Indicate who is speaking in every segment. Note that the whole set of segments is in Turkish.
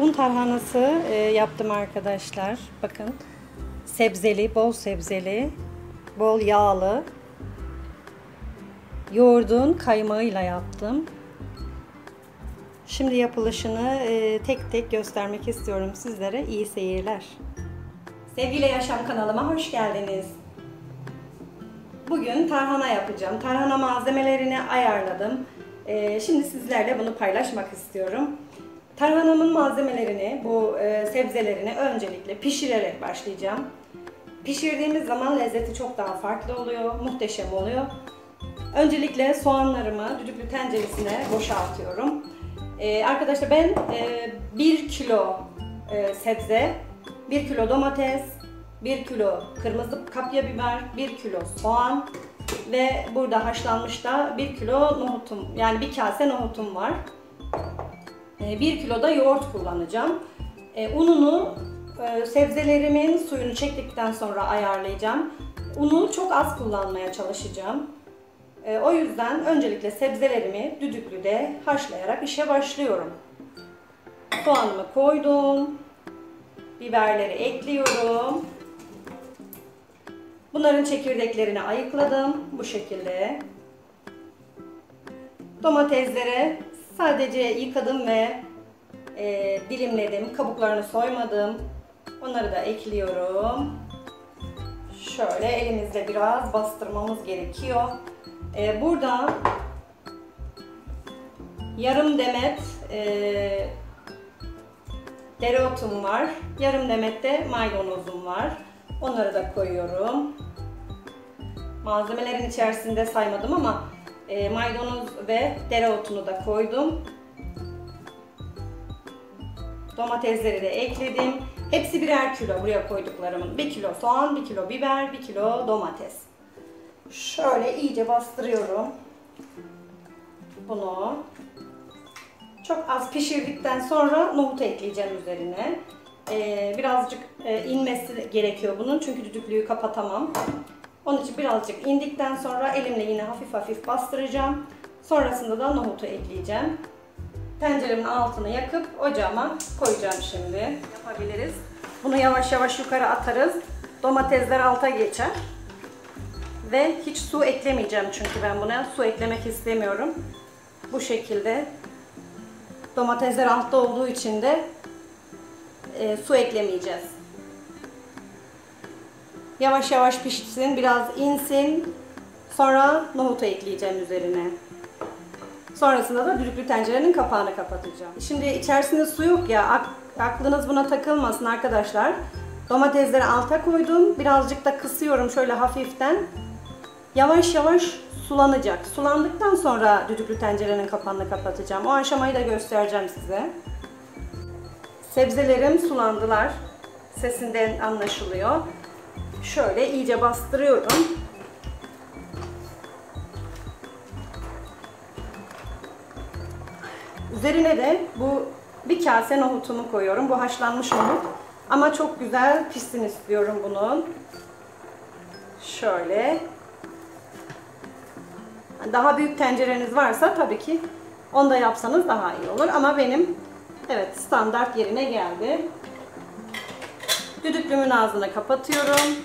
Speaker 1: Un tarhanası yaptım arkadaşlar. Bakın. Sebzeli, bol sebzeli, bol yağlı. Yoğurdun kaymağıyla yaptım. Şimdi yapılışını tek tek göstermek istiyorum sizlere. İyi seyirler. Sevgili Yaşam kanalıma hoş geldiniz. Bugün tarhana yapacağım. Tarhana malzemelerini ayarladım. Şimdi sizlerle bunu paylaşmak istiyorum. Tarhanamın malzemelerini, bu sebzelerini öncelikle pişirerek başlayacağım. Pişirdiğimiz zaman lezzeti çok daha farklı oluyor, muhteşem oluyor. Öncelikle soğanlarımı düdüklü tenceresine boşaltıyorum. Arkadaşlar ben 1 kilo sebze, 1 kilo domates, 1 kilo kırmızı kapya biber, 1 kilo soğan ve burada haşlanmış da 1 kilo nohutum, yani bir kase nohutum var. 1 kilo da yoğurt kullanacağım. Ununu sebzelerimin suyunu çektikten sonra ayarlayacağım. Unu çok az kullanmaya çalışacağım. O yüzden öncelikle sebzelerimi düdüklüde haşlayarak işe başlıyorum. Soğanımı koydum. Biberleri ekliyorum. Bunların çekirdeklerini ayıkladım bu şekilde. Domatesleri sadece yıkadım ve dilimledim. Kabuklarını soymadım. Onları da ekliyorum. Şöyle elimizle biraz bastırmamız gerekiyor. Burada yarım demet dereotum var. Yarım demet de maydanozum var. Onları da koyuyorum. Malzemelerin içerisinde saymadım ama maydanoz ve dereotunu da koydum. Domatesleri de ekledim. Hepsi birer kilo buraya koyduklarımın. 1 kilo soğan, 1 kilo biber, 1 kilo domates. Şöyle iyice bastırıyorum bunu. Çok az pişirdikten sonra nohutu ekleyeceğim üzerine. Birazcık inmesi gerekiyor bunun çünkü düdüklüyü kapatamam. Onun için birazcık indikten sonra elimle yine hafif hafif bastıracağım. Sonrasında da nohutu ekleyeceğim. Tenceremin altını yakıp ocağıma koyacağım şimdi. Yapabiliriz. Bunu yavaş yavaş yukarı atarız. Domatesler alta geçer. Ve hiç su eklemeyeceğim çünkü ben buna su eklemek istemiyorum. Bu şekilde. Domatesler altta olduğu için de su eklemeyeceğiz. Yavaş yavaş pişsin, biraz insin. Sonra nohutu ekleyeceğim üzerine. Sonrasında da düdüklü tencerenin kapağını kapatacağım. Şimdi içerisinde su yok ya, aklınız buna takılmasın arkadaşlar. Domatesleri alta koydum. Birazcık da kısıyorum şöyle hafiften. Yavaş yavaş sulanacak. Sulandıktan sonra düdüklü tencerenin kapağını kapatacağım. O aşamayı da göstereceğim size. Sebzelerim sulandılar. Sesinden anlaşılıyor. Şöyle iyice bastırıyorum. Üzerine de bu bir kase nohutumu koyuyorum. Bu haşlanmış nohut. Ama çok güzel pişsin istiyorum bunun. Şöyle. Daha büyük tencereniz varsa tabii ki onda yapsanız daha iyi olur. Ama benim evet standart yerine geldi. Düdüklümün ağzını kapatıyorum.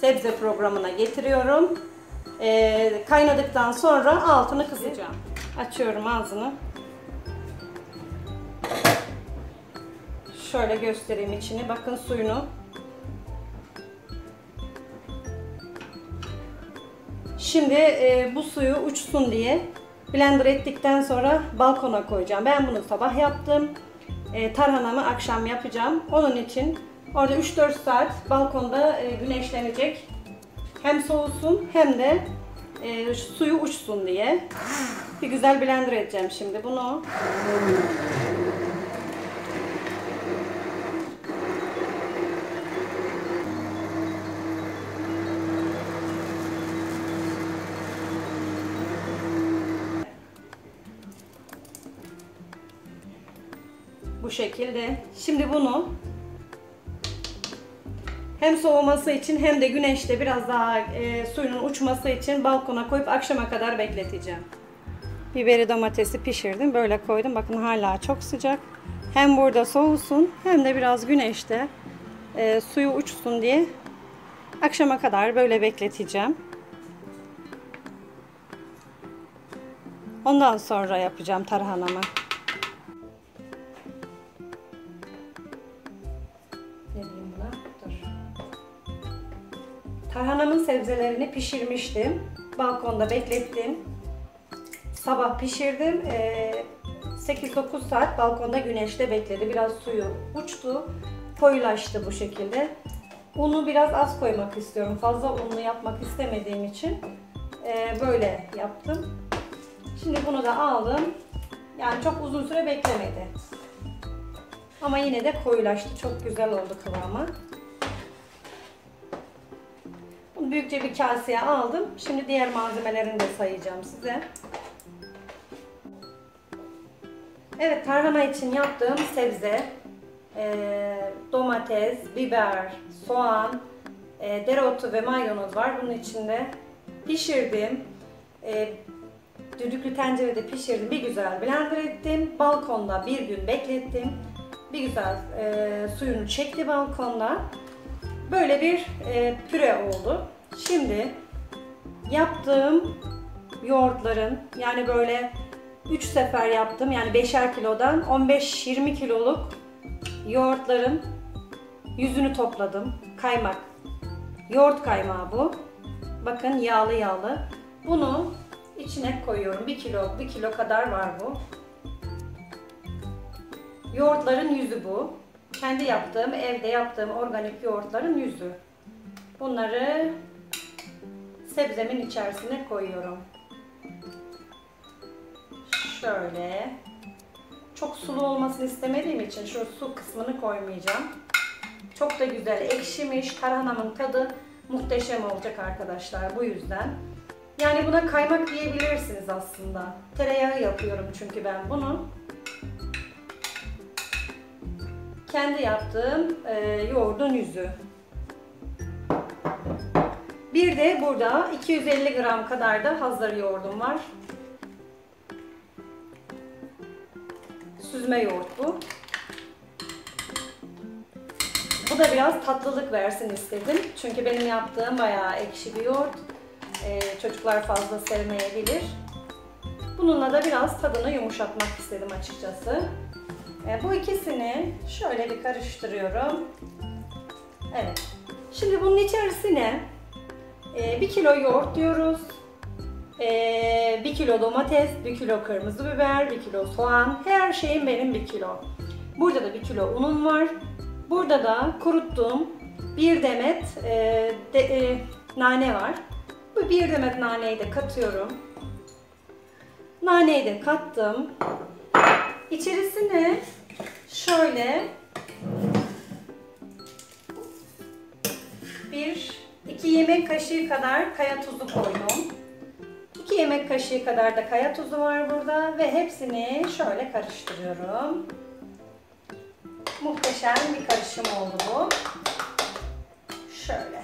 Speaker 1: Sebze programına getiriyorum. Kaynadıktan sonra altını kısacağım. Açıyorum ağzını. Şöyle göstereyim içini. Bakın suyunu. Şimdi bu suyu uçsun diye blender ettikten sonra balkona koyacağım. Ben bunu sabah yaptım. Tarhanamı akşam yapacağım. Onun için orada 3-4 saat balkonda güneşlenecek. Hem soğusun hem de suyu uçsun diye. Bir güzel blender edeceğim şimdi bunu. Bu şekilde. Şimdi bunu hem soğuması için hem de güneşte biraz daha suyunun uçması için balkona koyup akşama kadar bekleteceğim. Biberi, domatesi pişirdim. Böyle koydum. Bakın hala çok sıcak. Hem burada soğusun hem de biraz güneşte suyu uçsun diye akşama kadar böyle bekleteceğim. Ondan sonra yapacağım tarhanamı. Ne diyeyim buna? Dur. Tarhanamın sebzelerini pişirmiştim. Balkonda beklettim. Sabah pişirdim. 8-9 saat balkonda güneşte bekledi. Biraz suyu uçtu. Koyulaştı bu şekilde. Unu biraz az koymak istiyorum. Fazla unlu yapmak istemediğim için böyle yaptım. Şimdi bunu da aldım. Yani çok uzun süre beklemedi. Ama yine de koyulaştı. Çok güzel oldu kıvamı. Bunu büyükçe bir kaseye aldım. Şimdi diğer malzemelerini de sayacağım size. Evet, tarhana için yaptığım sebze, domates, biber, soğan, dereotu ve maydanoz var. Bunun içinde pişirdim. Düdüklü tencerede pişirdim. Bir güzel blender ettim. Balkonda bir gün beklettim. Bir güzel suyunu çekti balkonda. Böyle bir püre oldu. Şimdi yaptığım yoğurtların, yani böyle 3 sefer yaptım. Yani 5'er kilodan 15-20 kiloluk yoğurtların yüzünü topladım. Kaymak. Yoğurt kaymağı bu. Bakın yağlı yağlı. Bunu içine koyuyorum. 1 kilo kadar var bu. Yoğurtların yüzü bu. Kendi yaptığım, evde yaptığım organik yoğurtların yüzü. Bunları sebzemin içerisine koyuyorum. Şöyle. Çok sulu olmasını istemediğim için şu su kısmını koymayacağım. Çok da güzel ekşimiş. Tarhanamın tadı muhteşem olacak arkadaşlar, bu yüzden. Yani buna kaymak diyebilirsiniz aslında. Tereyağı yapıyorum çünkü ben bunu. Kendi yaptığım yoğurdun yüzü. Bir de burada 250 gram kadar da hazır yoğurdum var. Süzme yoğurt bu. Bu da biraz tatlılık versin istedim. Çünkü benim yaptığım bayağı ekşi bir yoğurt. Çocuklar fazla sevmeyebilir. Bununla da biraz tadını yumuşatmak istedim açıkçası. Bu ikisini şöyle bir karıştırıyorum. Evet. Şimdi bunun içerisine 1 kilo yoğurt diyoruz. 1 kilo domates, 1 kilo kırmızı biber, 1 kilo soğan. Her şeyim benim 1 kilo. Burada da 1 kilo unum var. Burada da kuruttuğum bir demet nane var. Bu bir demet naneyi de katıyorum. Naneyi de kattım. İçerisine şöyle 2 yemek kaşığı kadar kaya tuzu koydum. 2 yemek kaşığı kadar da kaya tuzu var burada ve hepsini şöyle karıştırıyorum. Muhteşem bir karışım oldu bu. Şöyle.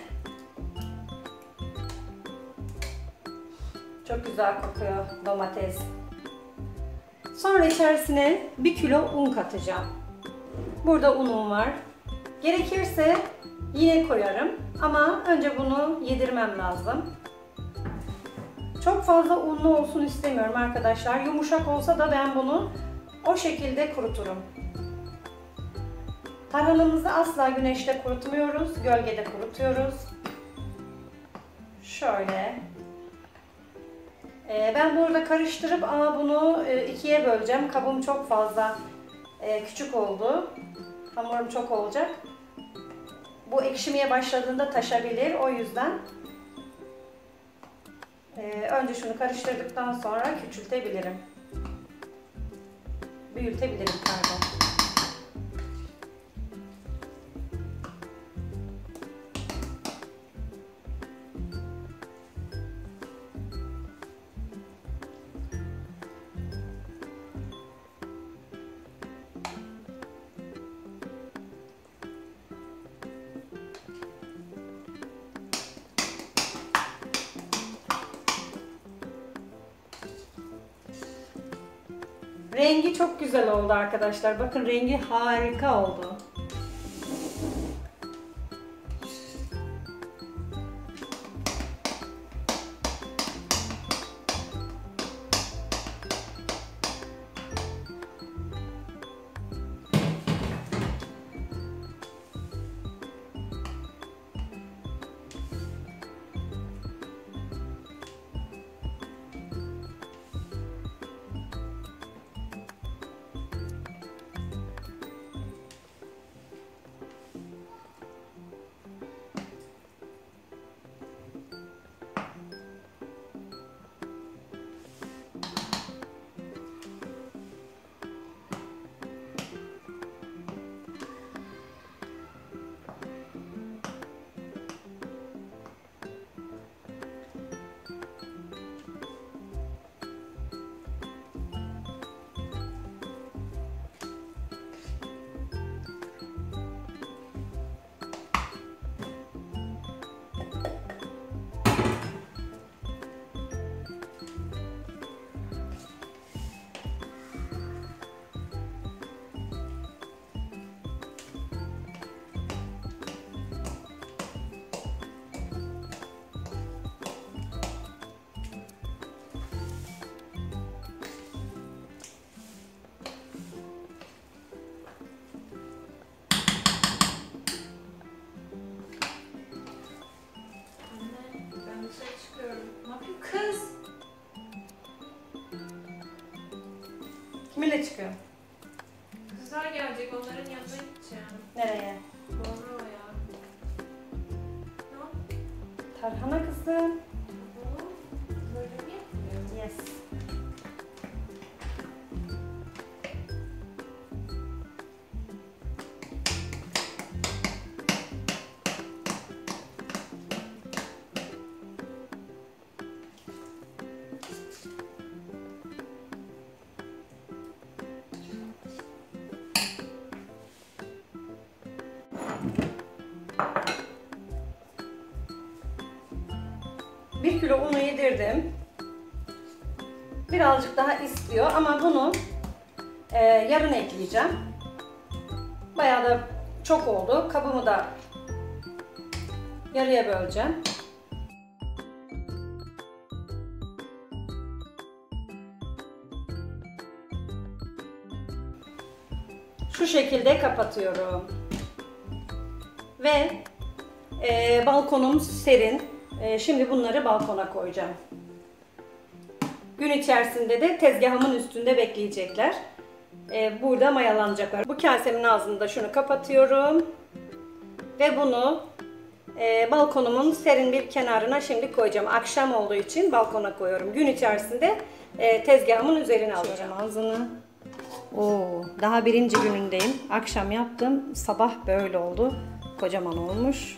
Speaker 1: Çok güzel kokuyor domates. Sonra içerisine 1 kilo un katacağım. Burada unum var. Gerekirse yine koyarım ama önce bunu yedirmem lazım. Çok fazla unlu olsun istemiyorum arkadaşlar. Yumuşak olsa da ben bunu o şekilde kuruturum. Tarhanamızı asla güneşte kurutmuyoruz, gölgede kurutuyoruz. Şöyle. Ben burada karıştırıp ama bunu ikiye böleceğim. Kabım çok fazla küçük oldu. Hamurum çok olacak. Bu ekşimeye başladığında taşabilir. O yüzden önce şunu karıştırdıktan sonra küçültebilirim. Büyütebilirim pardon. Rengi çok güzel oldu arkadaşlar. Bakın rengi harika oldu. Kız. Kiminle çıkıyor?
Speaker 2: Kızlar gelecek, onların yanına gideceğim.
Speaker 1: Nereye?
Speaker 2: Bornova'ya. Ne?
Speaker 1: Tarhana kızım.
Speaker 2: Bu böyle mi yapılıyor?
Speaker 1: Yes. Bir kilo unu yedirdim. Birazcık daha istiyor ama bunu yarın ekleyeceğim. Bayağı da çok oldu. Kabımı da yarıya böleceğim. Şu şekilde kapatıyorum. Ve balkonum serin. Şimdi bunları balkona koyacağım. Gün içerisinde de tezgahımın üstünde bekleyecekler. Burada mayalanacaklar. Bu kasemin ağzını da şunu kapatıyorum. Ve bunu balkonumun serin bir kenarına şimdi koyacağım. Akşam olduğu için balkona koyuyorum. Gün içerisinde tezgahımın üzerine alacağım ağzını. Oo, daha birinci günündeyim. Akşam yaptım. Sabah böyle oldu. Kocaman olmuş.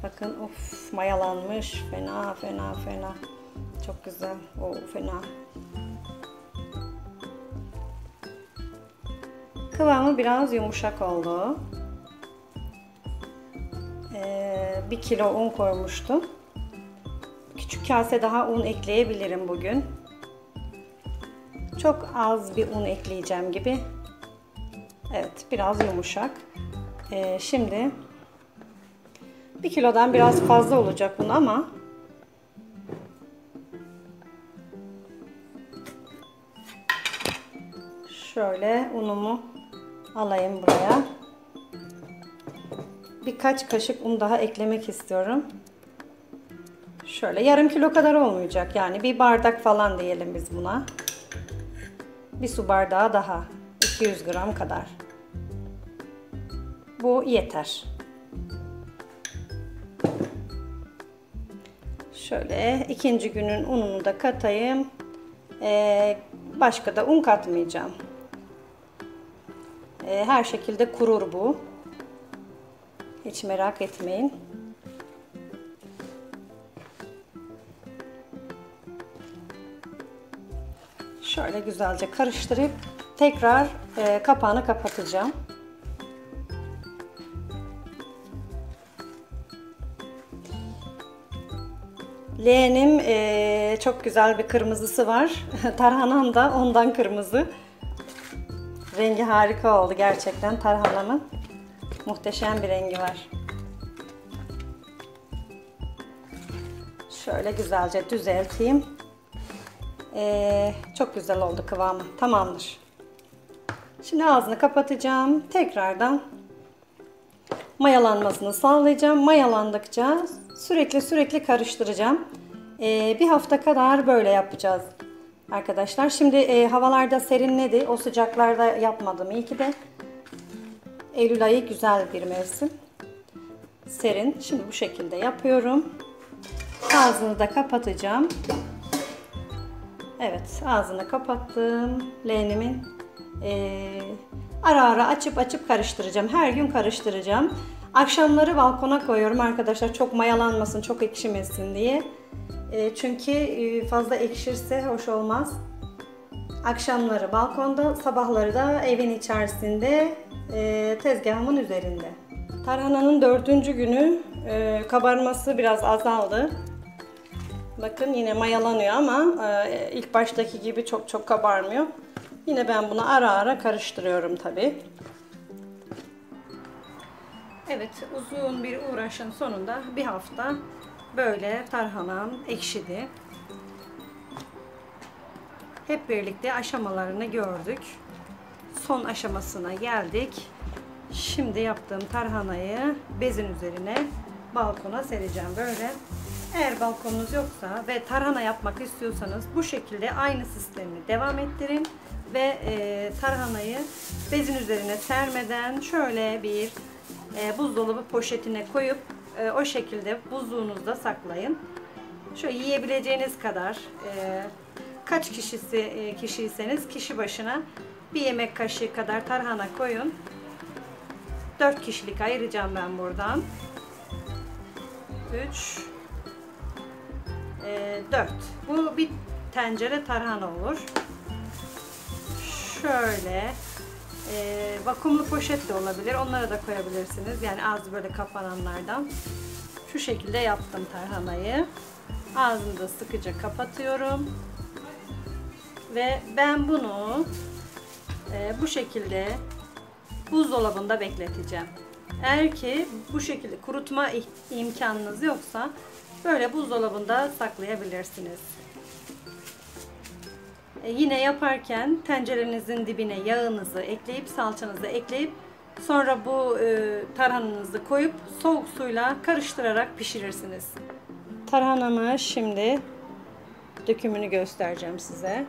Speaker 1: Bakın of, mayalanmış. Fena fena fena. Çok güzel. Oo, fena. Kıvamı biraz yumuşak oldu. 1 kilo un koymuştum. Küçük kase daha un ekleyebilirim bugün. Çok az bir un ekleyeceğim gibi. Evet, biraz yumuşak. Şimdi 1 kilodan biraz fazla olacak un ama şöyle unumu alayım buraya. Birkaç kaşık un daha eklemek istiyorum. Şöyle yarım kilo kadar olmayacak. Yani bir bardak falan diyelim biz buna. Bir su bardağı daha. 200 gram kadar. Bu yeter. Şöyle ikinci günün ununu da katayım. Başka da un katmayacağım. Her şekilde kurur bu. Hiç merak etmeyin. Şöyle güzelce karıştırıp tekrar kapağını kapatacağım. Leğenim çok güzel bir kırmızısı var. Tarhanam da ondan kırmızı. Rengi harika oldu gerçekten tarhanamın. Muhteşem bir rengi var. Şöyle güzelce düzelteyim. Çok güzel oldu kıvamı. Tamamdır. Şimdi ağzını kapatacağım. Tekrardan mayalanmasını sağlayacağım. Mayalandıkça sürekli karıştıracağım. Bir hafta kadar böyle yapacağız arkadaşlar. Şimdi havalarda serinledi. O sıcaklarda yapmadım. İyi ki de. Eylül ayı güzel bir mevsim. Serin. Şimdi bu şekilde yapıyorum. Ağzını da kapatacağım. Evet, ağzını kapattım. Leğenimin ara ara açıp karıştıracağım. Her gün karıştıracağım. Akşamları balkona koyuyorum arkadaşlar. Çok mayalanmasın, çok ekşimesin diye. Çünkü fazla ekşirse hoş olmaz. Akşamları balkonda, sabahları da evin içerisinde tezgahımın üzerinde. Tarhananın 4. günü kabarması biraz azaldı. Bakın yine mayalanıyor ama ilk baştaki gibi çok kabarmıyor. Yine ben bunu ara ara karıştırıyorum tabi. Evet, uzun bir uğraşın sonunda bir hafta böyle tarhanam ekşidi. Hep birlikte aşamalarını gördük. Son aşamasına geldik. Şimdi yaptığım tarhanayı bezin üzerine balkona sereceğim böyle. Eğer balkonunuz yoksa ve tarhana yapmak istiyorsanız bu şekilde aynı sistemi devam ettirin ve tarhanayı bezin üzerine sermeden şöyle bir buzdolabı poşetine koyup o şekilde buzluğunuzda saklayın. Şöyle yiyebileceğiniz kadar kaç kişiyseniz kişi başına bir yemek kaşığı kadar tarhana koyun. 4 kişilik ayıracağım ben buradan. 3 4. Bu bir tencere tarhana olur. Şöyle vakumlu poşet de olabilir. Onlara da koyabilirsiniz. Yani az böyle kapananlardan. Şu şekilde yaptım tarhanayı. Ağzını da sıkıca kapatıyorum. Ve ben bunu bu şekilde buzdolabında bekleteceğim. Eğer ki bu şekilde kurutma imkanınız yoksa böyle buzdolabında saklayabilirsiniz. Yine yaparken tencerenizin dibine yağınızı ekleyip salçanızı ekleyip sonra bu tarhananızı koyup soğuk suyla karıştırarak pişirirsiniz. Tarhanamı şimdi dökümünü göstereceğim size.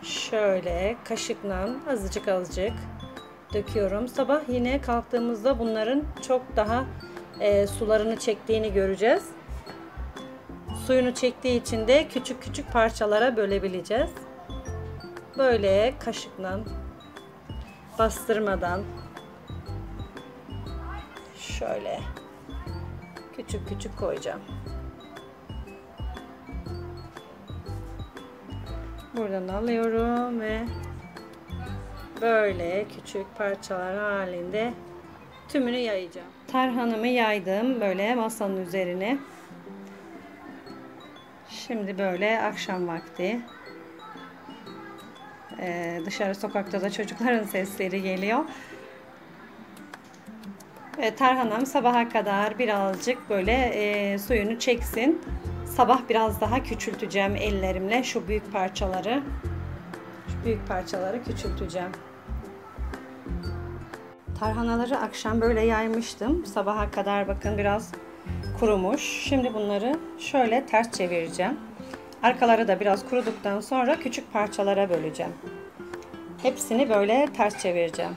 Speaker 1: Şöyle kaşıkla azıcık döküyorum. Sabah yine kalktığımızda bunların çok daha sularını çektiğini göreceğiz. Suyunu çektiği için de küçük parçalara bölebileceğiz. Böyle kaşıkla bastırmadan şöyle küçük koyacağım. Buradan alıyorum ve böyle küçük parçalar halinde tümünü yayacağım. Tarhanamı yaydım böyle masanın üzerine. Şimdi böyle akşam vakti. Dışarı sokakta da çocukların sesleri geliyor. Tarhanam sabaha kadar birazcık böyle suyunu çeksin. Sabah biraz daha küçülteceğim ellerimle şu büyük parçaları. Şu büyük parçaları küçülteceğim. Tarhanaları akşam böyle yaymıştım. Sabaha kadar bakın biraz kurumuş. Şimdi bunları şöyle ters çevireceğim. Arkaları da biraz kuruduktan sonra küçük parçalara böleceğim. Hepsini böyle ters çevireceğim.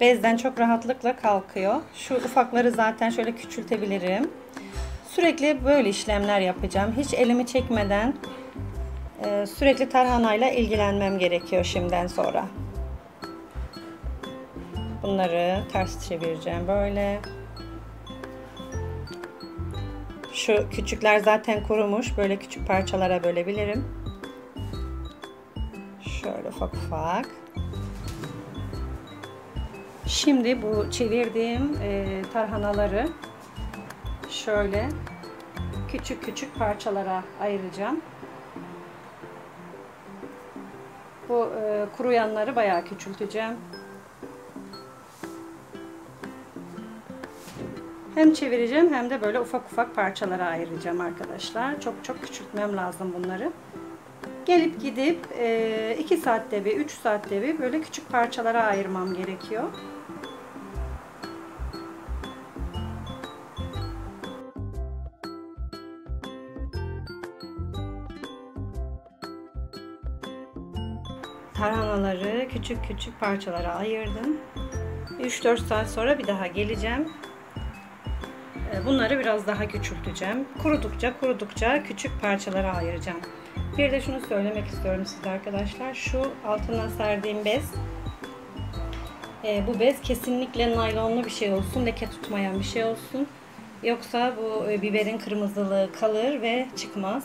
Speaker 1: Bezden çok rahatlıkla kalkıyor. Şu ufakları zaten şöyle küçültebilirim. Sürekli böyle işlemler yapacağım. Hiç elimi çekmeden sürekli tarhanayla ilgilenmem gerekiyor şimdiden sonra. Bunları ters çevireceğim böyle. Şu küçükler zaten kurumuş. Böyle küçük parçalara bölebilirim. Şöyle ufak. Şimdi bu çevirdiğim tarhanaları şöyle küçük parçalara ayıracağım. Bu kuruyanları bayağı küçülteceğim. Hem çevireceğim hem de böyle ufak ufak parçalara ayıracağım arkadaşlar. Çok çok küçültmem lazım bunları. Gelip gidip 2 saatte bir, 3 saatte bir böyle küçük parçalara ayırmam gerekiyor. Tarhanaları küçük küçük parçalara ayırdım. 3-4 saat sonra bir daha geleceğim. Bunları biraz daha küçülteceğim. Kurudukça küçük parçalara ayıracağım. Bir de şunu söylemek istiyorum size arkadaşlar. Şu altına serdiğim bez. Bu bez kesinlikle naylonlu bir şey olsun. Leke tutmayan bir şey olsun. Yoksa bu biberin kırmızılığı kalır ve çıkmaz.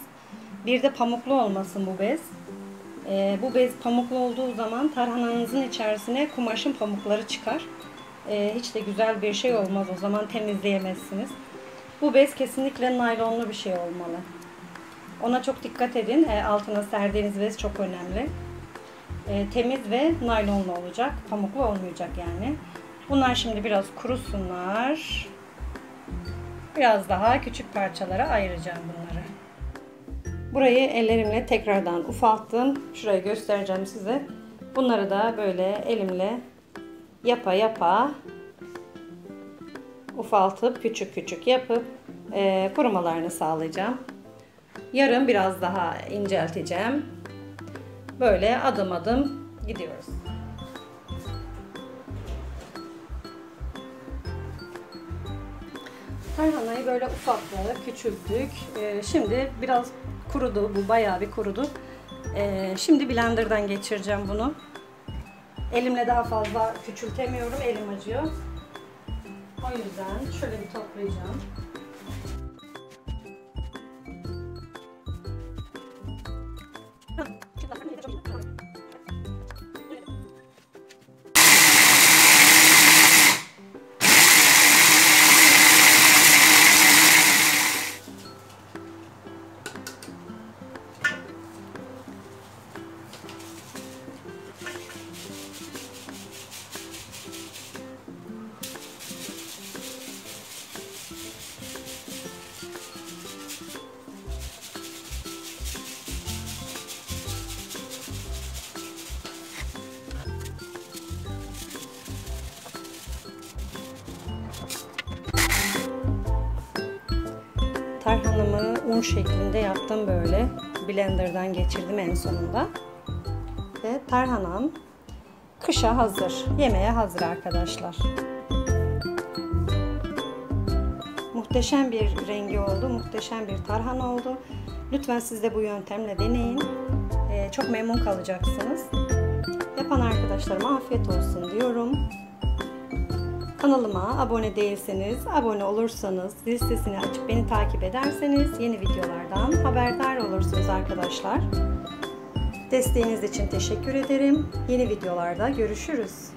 Speaker 1: Bir de pamuklu olmasın bu bez. Bu bez pamuklu olduğu zaman tarhananızın içerisine kumaşın pamukları çıkar. Hiç de güzel bir şey olmaz, o zaman temizleyemezsiniz. Bu bez kesinlikle naylonlu bir şey olmalı. Ona çok dikkat edin. Altına serdiğiniz bez çok önemli. Temiz ve naylonlu olacak. Pamuklu olmayacak yani. Bunlar şimdi biraz kurusunlar. Biraz daha küçük parçalara ayıracağım bunları. Burayı ellerimle tekrardan ufalttım. Şurayı göstereceğim size. Bunları da böyle elimle yapa yapa ufaltıp küçük küçük yapıp kurumalarını sağlayacağım. Yarın biraz daha incelteceğim. Böyle adım adım gidiyoruz. Tarhanayı böyle ufalttık, küçülttük. Şimdi biraz kurudu, bu bayağı bir kurudu. Şimdi blenderdan geçireceğim bunu. Elimle daha fazla küçültemiyorum, elim acıyor. O yüzden şöyle bir toplayacağım. Tarhanamı un şeklinde yaptım böyle. Blenderdan geçirdim en sonunda. Ve tarhanam kışa hazır. Yemeğe hazır arkadaşlar. Muhteşem bir rengi oldu. Muhteşem bir tarhana oldu. Lütfen siz de bu yöntemle deneyin. Çok memnun kalacaksınız. Yapan arkadaşlarıma afiyet olsun diyorum. Kanalıma abone değilseniz, abone olursanız, zil sesini açıp beni takip ederseniz yeni videolardan haberdar olursunuz arkadaşlar. Desteğiniz için teşekkür ederim. Yeni videolarda görüşürüz.